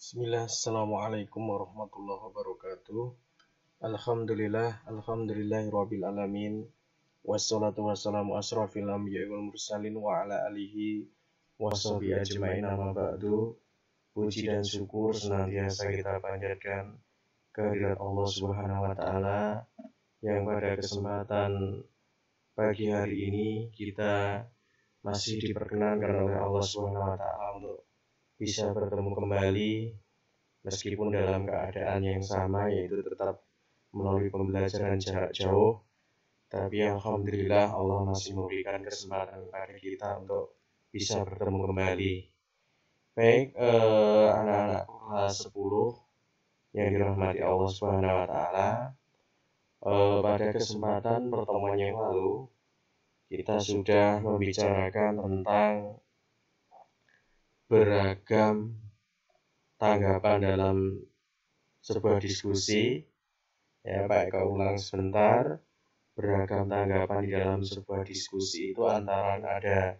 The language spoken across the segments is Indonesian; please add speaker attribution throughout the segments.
Speaker 1: Bismillah, Assalamualaikum warahmatullahi wabarakatuh. Alhamdulillahirabbil alamin. Wassalatu wassalamu asrafil anbiya'i wal mursalin wa ala alihi washabihi ajmain, amma ba'du. Puji dan syukur senantiasa kita panjatkan kehadirat Allah Subhanahu wa taala yang pada kesempatan pagi hari ini kita masih diperkenankan oleh Allah Subhanahu wa taala untuk bisa bertemu kembali meskipun dalam keadaan yang sama, yaitu tetap melalui pembelajaran jarak jauh. Tapi alhamdulillah Allah masih memberikan kesempatan kepada kita untuk bisa bertemu kembali. Baik, anak-anak kelas 10 yang dirahmati Allah Subhanahu wa taala, pada kesempatan pertemuan yang lalu kita sudah membicarakan tentang beragam tanggapan dalam sebuah diskusi. Ya, Pak Eka ulang sebentar. Beragam tanggapan di dalam sebuah diskusi itu antara ada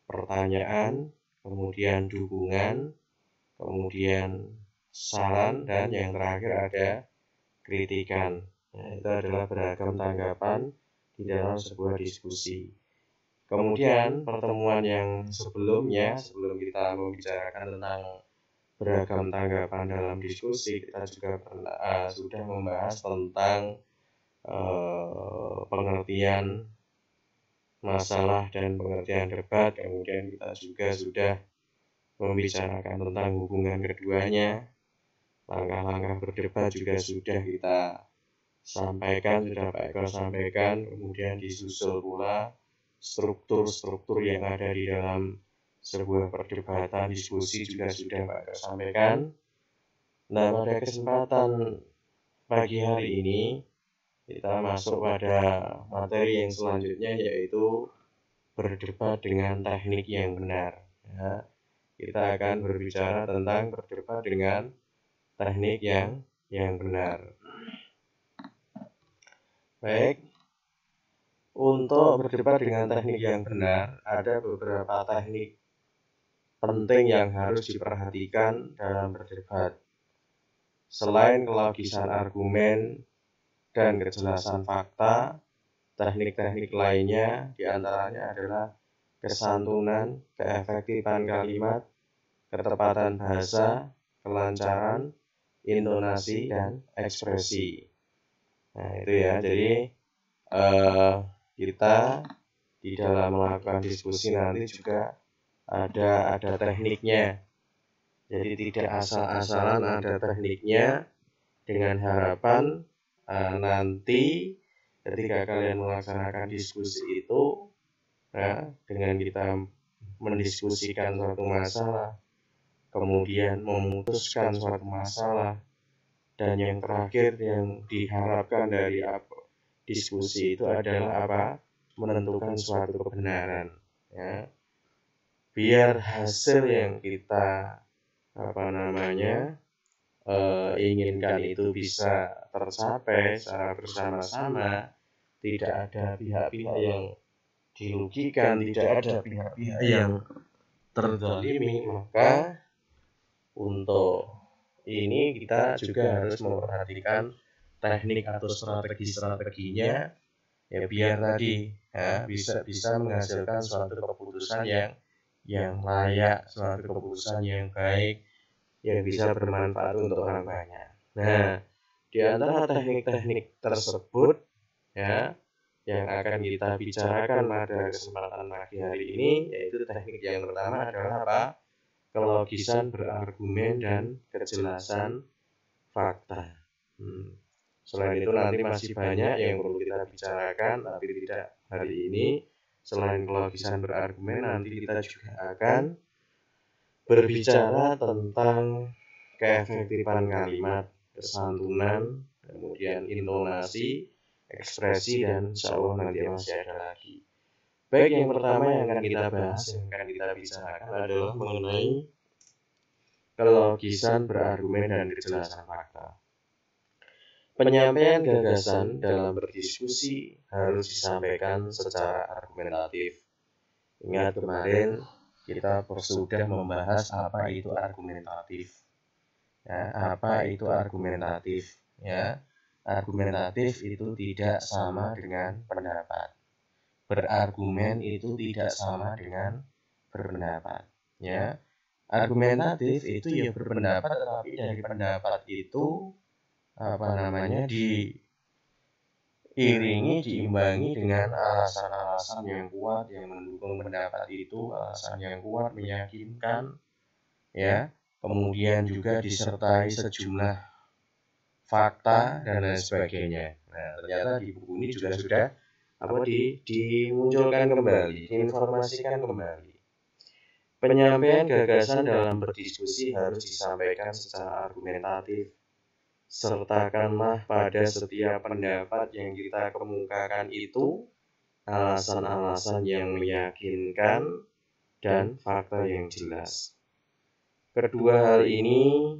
Speaker 1: pertanyaan, kemudian dukungan, kemudian saran, dan yang terakhir ada kritikan. Nah, itu adalah beragam tanggapan di dalam sebuah diskusi. Kemudian pertemuan yang sebelumnya, sebelum kita membicarakan tentang beragam tanggapan dalam diskusi, kita juga sudah membahas tentang pengertian masalah dan pengertian debat. Kemudian kita juga sudah membicarakan tentang hubungan keduanya. Langkah-langkah berdebat juga sudah kita sampaikan, sudah Pak Eko sampaikan. Kemudian disusul pula struktur-struktur yang ada di dalam sebuah perdebatan, diskusi juga sudah Pak Eko sampaikan. Nah, pada kesempatan pagi hari ini kita masuk pada materi yang selanjutnya, yaitu berdebat dengan teknik yang benar. Ya, kita akan berbicara tentang berdebat dengan teknik yang benar. Baik, untuk berdebat dengan teknik yang benar, ada beberapa teknik penting yang harus diperhatikan dalam berdebat. Selain kelogisan argumen dan kejelasan fakta, teknik-teknik lainnya diantaranya adalah kesantunan, keefektifan kalimat, ketepatan bahasa, kelancaran, intonasi, dan ekspresi. Nah, itu ya. Jadi kita di dalam melakukan diskusi nanti juga ada tekniknya. Jadi tidak asal-asalan, ada tekniknya, dengan harapan nanti ketika kalian melaksanakan diskusi itu, ya, dengan kita mendiskusikan suatu masalah, kemudian memutuskan suatu masalah, dan yang terakhir yang diharapkan dari diskusi itu adalah apa? Menentukan suatu kebenaran. Ya. Biar hasil yang kita inginkan itu bisa tercapai secara bersama-sama, tidak ada pihak-pihak yang dirugikan, tidak ada pihak-pihak yang terzalimi, maka untuk ini kita juga harus memperhatikan teknik atau strategi-strateginya, ya, biar tadi ya, bisa menghasilkan suatu keputusan yang layak, suatu keputusan yang baik, yang bisa bermanfaat untuk orang banyak. Nah, di antara teknik-teknik tersebut, ya, yang akan kita bicarakan pada kesempatan pagi hari ini, yaitu teknik yang pertama adalah apa? Kelogisan berargumen dan kejelasan fakta. Selain itu nanti masih banyak yang perlu kita bicarakan, tapi tidak hari ini. Selain kelogisan berargumen, nanti kita juga akan berbicara tentang keefektifan kalimat, kesantunan, kemudian intonasi, ekspresi, dan insya Allah nanti masih ada lagi. Baik, yang pertama yang akan kita bahas, yang akan kita bicarakan adalah mengenai kelogisan berargumen dan kejelasan fakta. Penyampaian gagasan dalam berdiskusi harus disampaikan secara argumentatif. Ingat kemarin kita sudah membahas apa itu argumentatif. Ya, apa itu argumentatif? Ya, argumentatif itu tidak sama dengan pendapat. Berargumen itu tidak sama dengan berpendapat. Ya, argumentatif itu ya berpendapat, tetapi dari pendapat itu diimbangi dengan alasan-alasan yang kuat yang mendukung pendapat itu, alasan yang kuat meyakinkan, ya. Kemudian juga disertai sejumlah fakta dan lain sebagainya. Nah, ternyata di buku ini juga sudah dimunculkan kembali, diinformasikan kembali. Penyampaian gagasan dalam berdiskusi harus disampaikan secara argumentatif. Sertakanlah pada setiap pendapat yang kita kemukakan itu alasan-alasan yang meyakinkan dan fakta yang jelas. Kedua hal ini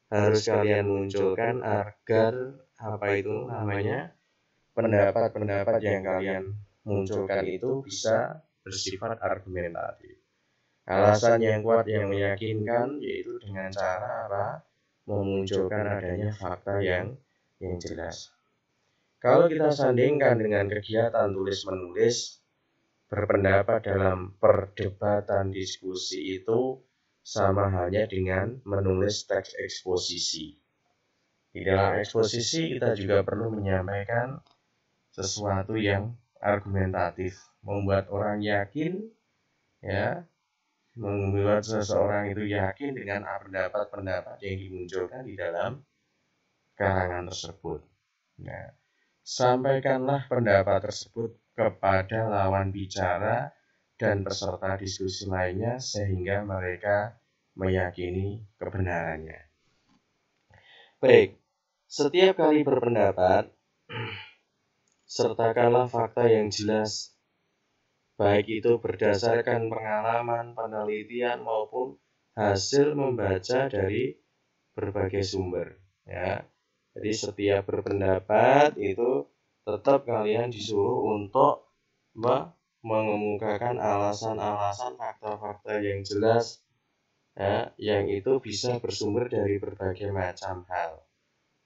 Speaker 1: harus kalian munculkan agar pendapat-pendapat yang kalian munculkan itu bisa bersifat argumentatif. Alasan yang kuat yang meyakinkan yaitu dengan cara memunculkan adanya fakta yang jelas. Kalau kita sandingkan dengan kegiatan tulis-menulis, berpendapat dalam perdebatan diskusi itu sama halnya dengan menulis teks eksposisi. Di dalam eksposisi kita juga perlu menyampaikan sesuatu yang argumentatif, membuat orang yakin, ya, membuat seseorang itu yakin dengan pendapat-pendapat yang dimunculkan di dalam karangan tersebut. Nah, sampaikanlah pendapat tersebut kepada lawan bicara dan peserta diskusi lainnya sehingga mereka meyakini kebenarannya. Baik, setiap kali berpendapat, sertakanlah fakta yang jelas, baik itu berdasarkan pengalaman, penelitian maupun hasil membaca dari berbagai sumber. Ya, jadi setiap berpendapat itu tetap kalian disuruh untuk mengemukakan alasan-alasan, fakta-fakta yang jelas, ya, yang itu bisa bersumber dari berbagai macam hal.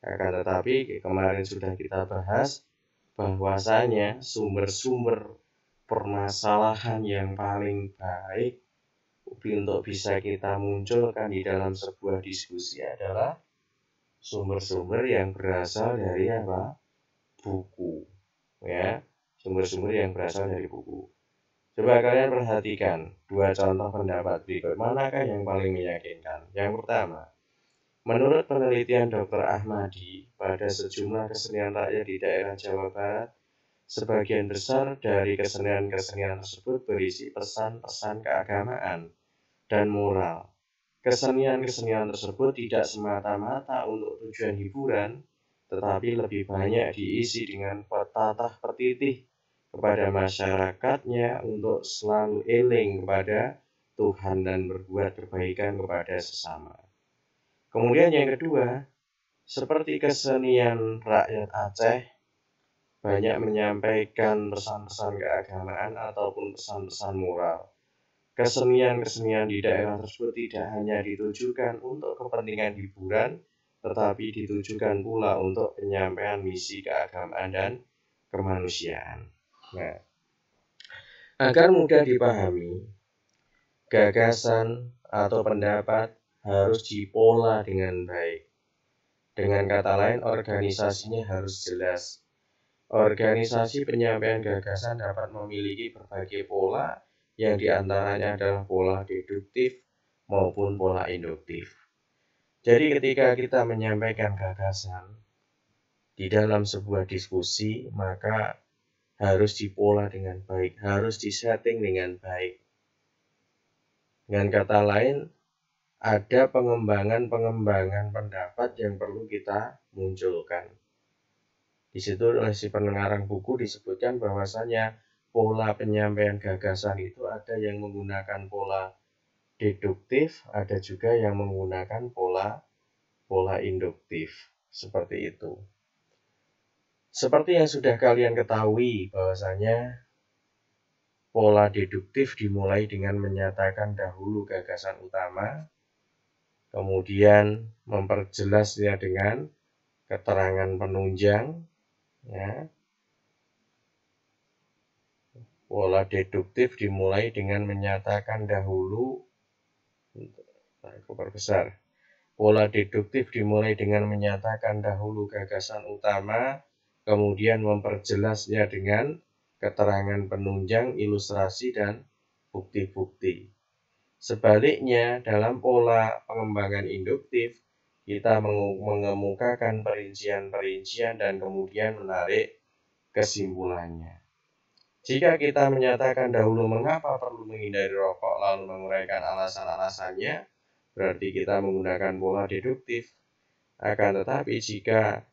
Speaker 1: Akan tetapi kemarin sudah kita bahas bahwasanya sumber-sumber permasalahan yang paling baik untuk bisa kita munculkan di dalam sebuah diskusi adalah sumber-sumber yang berasal dari buku, ya, sumber-sumber yang berasal dari buku. Coba kalian perhatikan dua contoh pendapat berikut, manakah yang paling meyakinkan? Yang pertama, menurut penelitian Dr. Ahmadi pada sejumlah kesenian rakyat di daerah Jawa Barat, sebagian besar dari kesenian-kesenian tersebut berisi pesan-pesan keagamaan dan moral. Kesenian-kesenian tersebut tidak semata-mata untuk tujuan hiburan, tetapi lebih banyak diisi dengan petatah petitih kepada masyarakatnya untuk selalu eling kepada Tuhan dan berbuat kebaikan kepada sesama. Kemudian yang kedua, seperti kesenian rakyat Aceh, banyak menyampaikan pesan-pesan keagamaan ataupun pesan-pesan moral. Kesenian-kesenian di daerah tersebut tidak hanya ditujukan untuk kepentingan hiburan, tetapi ditujukan pula untuk penyampaian misi keagamaan dan kemanusiaan. Nah, agar mudah dipahami, gagasan atau pendapat harus dipola dengan baik. Dengan kata lain, organisasinya harus jelas. Organisasi penyampaian gagasan dapat memiliki berbagai pola yang diantaranya adalah pola deduktif maupun pola induktif. Jadi ketika kita menyampaikan gagasan di dalam sebuah diskusi, maka harus dipola dengan baik, harus disetting dengan baik. Dengan kata lain, ada pengembangan pendapat yang perlu kita munculkan. Di situ oleh si pengarang buku disebutkan bahwasanya pola penyampaian gagasan itu ada yang menggunakan pola deduktif, ada juga yang menggunakan pola induktif. Seperti itu. Seperti yang sudah kalian ketahui bahwasanya pola deduktif dimulai dengan menyatakan dahulu gagasan utama, kemudian memperjelasnya dengan keterangan penunjang, ya. Pola deduktif dimulai dengan menyatakan dahulu, aku perbesar. Pola deduktif dimulai dengan menyatakan dahulu gagasan utama, kemudian memperjelasnya dengan keterangan penunjang, ilustrasi, dan bukti-bukti. Sebaliknya, dalam pola pengembangan induktif, kita mengemukakan perincian-perincian dan kemudian menarik kesimpulannya. Jika kita menyatakan dahulu mengapa perlu menghindari rokok lalu menguraikan alasan-alasannya, berarti kita menggunakan pola deduktif. Akan tetapi jika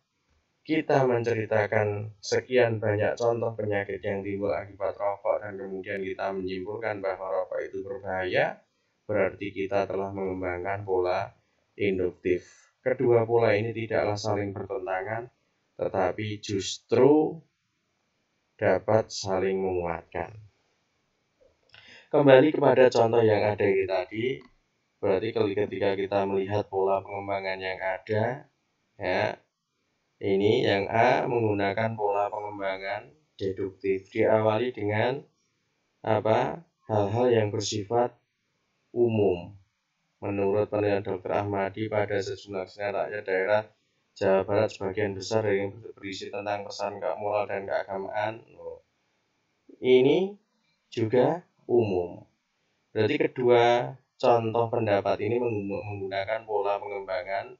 Speaker 1: kita menceritakan sekian banyak contoh penyakit yang timbul akibat rokok dan kemudian kita menyimpulkan bahwa rokok itu berbahaya, berarti kita telah mengembangkan pola induktif. Kedua pola ini tidaklah saling bertentangan, tetapi justru dapat saling menguatkan. Kembali kepada contoh yang ada ini tadi, berarti ketika kita melihat pola pengembangan yang ada, ya, ini yang A menggunakan pola pengembangan deduktif, diawali dengan hal-hal yang bersifat umum. Menurut penelitian Dr. Ahmadi, pada sejumlah kesenian rakyat daerah Jawa Barat, sebagian besar yang berisi tentang pesan moral dan keagamaan. Ini juga umum. Berarti kedua contoh pendapat ini menggunakan pola pengembangan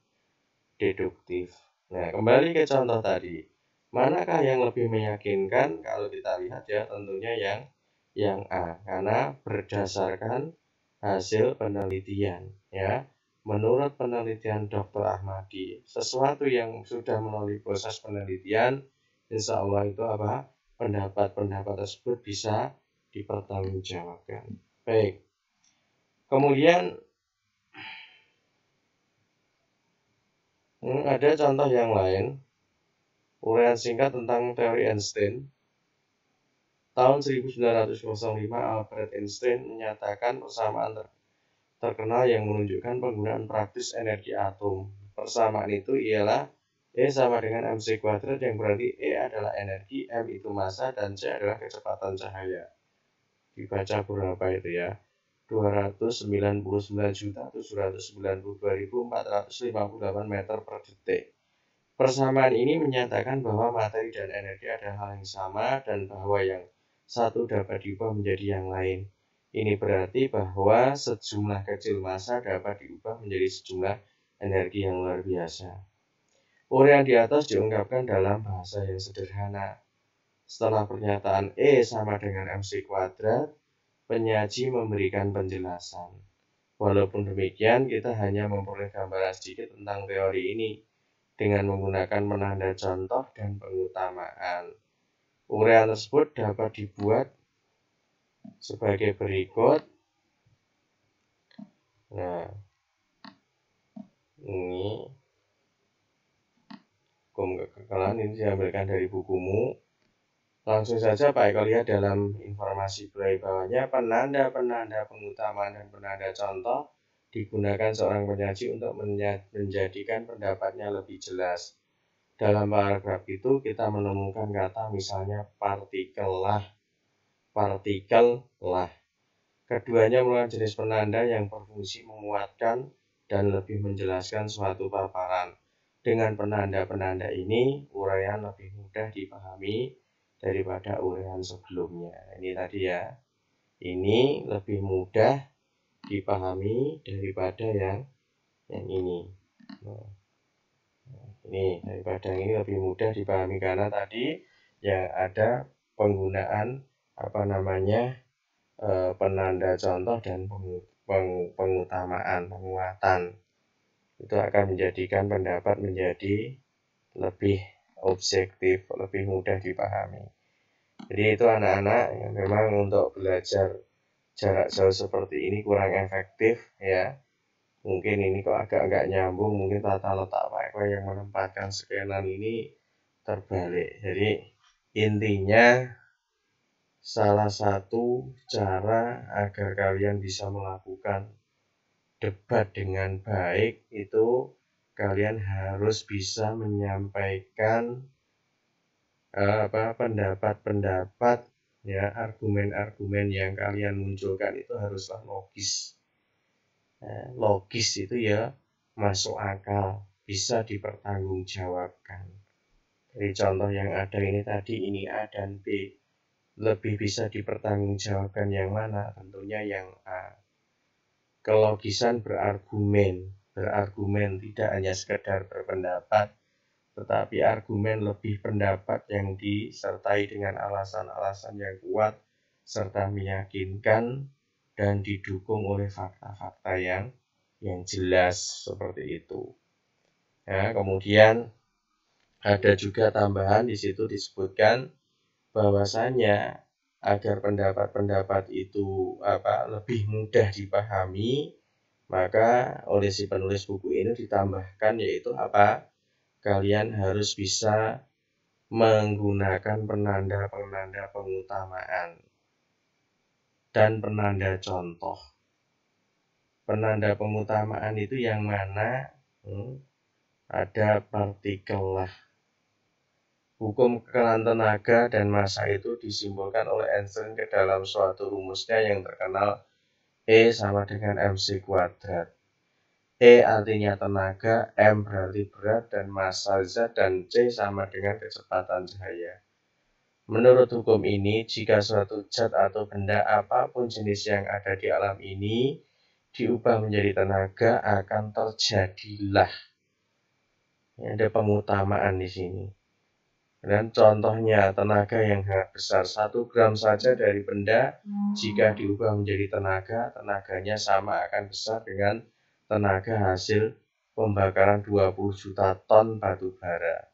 Speaker 1: deduktif. Nah, kembali ke contoh tadi. Manakah yang lebih meyakinkan? Kalau kita lihat ya tentunya yang A, karena berdasarkan hasil penelitian, ya. Menurut penelitian Dr. Ahmadi, sesuatu yang sudah melalui proses penelitian, insya Allah itu pendapat-pendapat tersebut bisa dipertanggungjawabkan. Baik. Kemudian ada contoh yang lain, uraian singkat tentang teori Einstein. Tahun 1905, Albert Einstein menyatakan persamaan terkenal yang menunjukkan penggunaan praktis energi atom. Persamaan itu ialah E sama dengan mc kuadrat, yang berarti E adalah energi, M itu massa, dan C adalah kecepatan cahaya. Dibaca berapa itu ya? 299.792.458 meter per detik. Persamaan ini menyatakan bahwa materi dan energi adalah hal yang sama dan bahwa yang satu dapat diubah menjadi yang lain. Ini berarti bahwa sejumlah kecil massa dapat diubah menjadi sejumlah energi yang luar biasa. Uraian di atas diungkapkan dalam bahasa yang sederhana. Setelah pernyataan E sama dengan mc kuadrat, penyaji memberikan penjelasan. Walaupun demikian, kita hanya memperoleh gambaran sedikit tentang teori ini dengan menggunakan penanda contoh dan pengutamaan. Uraian tersebut dapat dibuat sebagai berikut. Nah, ini hukum kekekalan ini diambilkan dari bukumu. Langsung saja Pak Eko lihat dalam informasi bawahnya, penanda-penanda pengutamaan dan penanda contoh digunakan seorang penyaji untuk menjadikan pendapatnya lebih jelas. Dalam paragraf itu kita menemukan kata misalnya partikel lah. Keduanya merupakan jenis penanda yang berfungsi menguatkan dan lebih menjelaskan suatu paparan. Dengan penanda-penanda ini, uraian lebih mudah dipahami daripada uraian sebelumnya. Ini tadi ya. Ini lebih mudah dipahami daripada yang ini. Ini daripada yang ini lebih mudah dipahami karena tadi yang ada penggunaan penanda contoh dan pengutamaan, penguatan. Itu akan menjadikan pendapat menjadi lebih objektif, lebih mudah dipahami. Jadi itu anak-anak yang memang untuk belajar jarak jauh seperti ini kurang efektif ya. Mungkin ini kok agak nyambung, mungkin tata letak Pak Eko yang menempatkan skenan ini terbalik. Jadi intinya salah satu cara agar kalian bisa melakukan berdebat dengan baik itu kalian harus bisa menyampaikan pendapat-pendapat, ya, argumen-argumen yang kalian munculkan itu haruslah logis. Logis itu ya masuk akal, bisa dipertanggungjawabkan. Dari contoh yang ada ini tadi, ini A dan B, lebih bisa dipertanggungjawabkan yang mana? Tentunya yang A. Kelogisan berargumen tidak hanya sekedar berpendapat, tetapi argumen lebih pendapat yang disertai dengan alasan-alasan yang kuat serta meyakinkan dan didukung oleh fakta-fakta yang jelas, seperti itu. Ya, kemudian ada juga tambahan di situ disebutkan bahwasanya agar pendapat-pendapat itu lebih mudah dipahami, maka oleh si penulis buku ini ditambahkan yaitu kalian harus bisa menggunakan penanda-penanda pengutamaan dan penanda contoh. Penanda pengutamaan itu yang mana? Ada partikel lah. Hukum kekalan tenaga dan massa itu disimbolkan oleh Einstein ke dalam suatu rumusnya yang terkenal, E sama dengan mc kuadrat. E artinya tenaga, M berarti berat, dan massa Z, dan C sama dengan kecepatan cahaya. Menurut hukum ini, jika suatu zat atau benda apapun jenis yang ada di alam ini diubah menjadi tenaga, akan terjadilah. Ada pengutamaan di sini. Dan contohnya tenaga yang sangat besar, 1 gram saja dari benda jika diubah menjadi tenaga, tenaganya sama akan besar dengan tenaga hasil pembakaran 20 juta ton batu bara.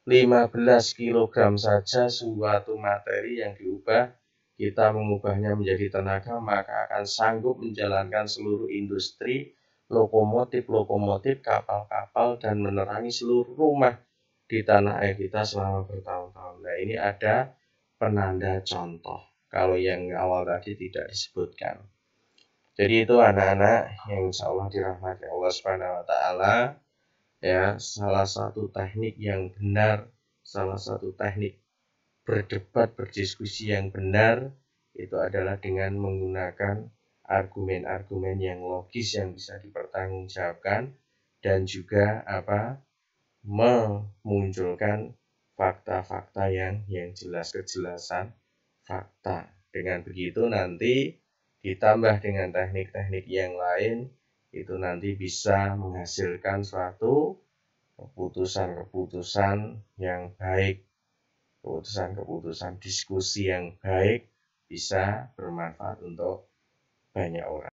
Speaker 1: 15 kg saja suatu materi yang diubah, kita mengubahnya menjadi tenaga, maka akan sanggup menjalankan seluruh industri, lokomotif, kapal-kapal, dan menerangi seluruh rumah di tanah air kita selama bertahun-tahun. Nah, ini ada penanda contoh. Kalau yang awal tadi tidak disebutkan. Jadi itu anak-anak yang insya Allah dirahmati Allah Subhanahu wa Ta'ala, ya, salah satu teknik yang benar, salah satu teknik berdebat, berdiskusi yang benar itu adalah dengan menggunakan argumen-argumen yang logis yang bisa dipertanggungjawabkan dan juga memunculkan fakta-fakta yang jelas, kejelasan fakta. Dengan begitu nanti ditambah dengan teknik-teknik yang lain, itu nanti bisa menghasilkan suatu keputusan-keputusan yang baik, keputusan-keputusan diskusi yang baik, bisa bermanfaat untuk banyak orang.